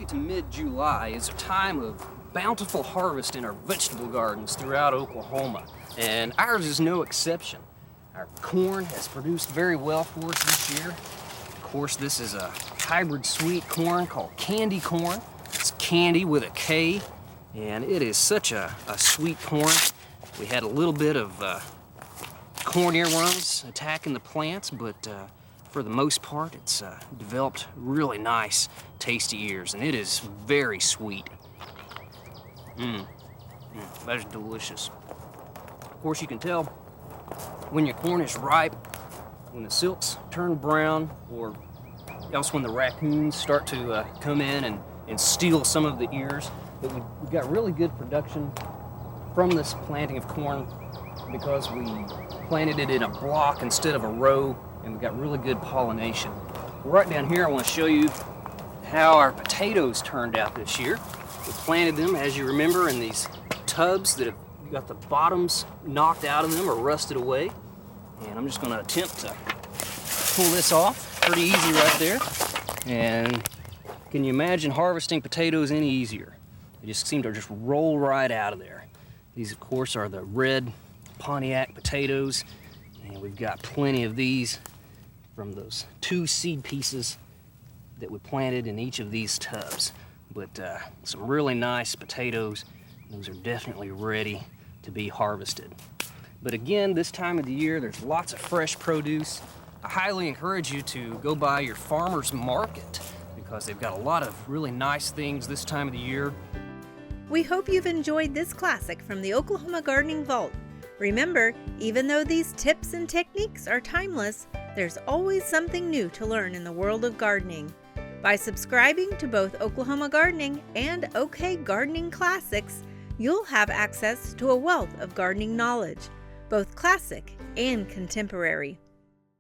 early to mid-July is a time of bountiful harvest in our vegetable gardens throughout Oklahoma, and ours is no exception. Our corn has produced very well for us this year. Of course, this is a hybrid sweet corn called Kandy Corn. It's Kandy with a K, and it is such a sweet corn. We had a little bit of corn earworms attacking the plants, but for the most part, it's developed really nice, tasty ears, and it is very sweet. That is delicious. Of course, you can tell when your corn is ripe, when the silks turn brown, or else when the raccoons start to come in and steal some of the ears. But we've got really good production from this planting of corn because we planted it in a block instead of a row, and we got really good pollination. Right down here, I want to show you how our potatoes turned out this year. We planted them, as you remember, in these tubs that have got the bottoms knocked out of them or rusted away. And I'm just going to attempt to pull this off. Pretty easy right there. And can you imagine harvesting potatoes any easier? They just seem to just roll right out of there. These, of course, are the Red Pontiac potatoes. And we've got plenty of these from those 2 seed pieces that we planted in each of these tubs. But some really nice potatoes. Those are definitely ready to be harvested. But again, this time of the year, there's lots of fresh produce. I highly encourage you to go by your farmer's market because they've got a lot of really nice things this time of the year. We hope you've enjoyed this classic from the Oklahoma Gardening Vault. Remember, even though these tips and techniques are timeless, there's always something new to learn in the world of gardening. By subscribing to both Oklahoma Gardening and OK Gardening Classics, you'll have access to a wealth of gardening knowledge, both classic and contemporary.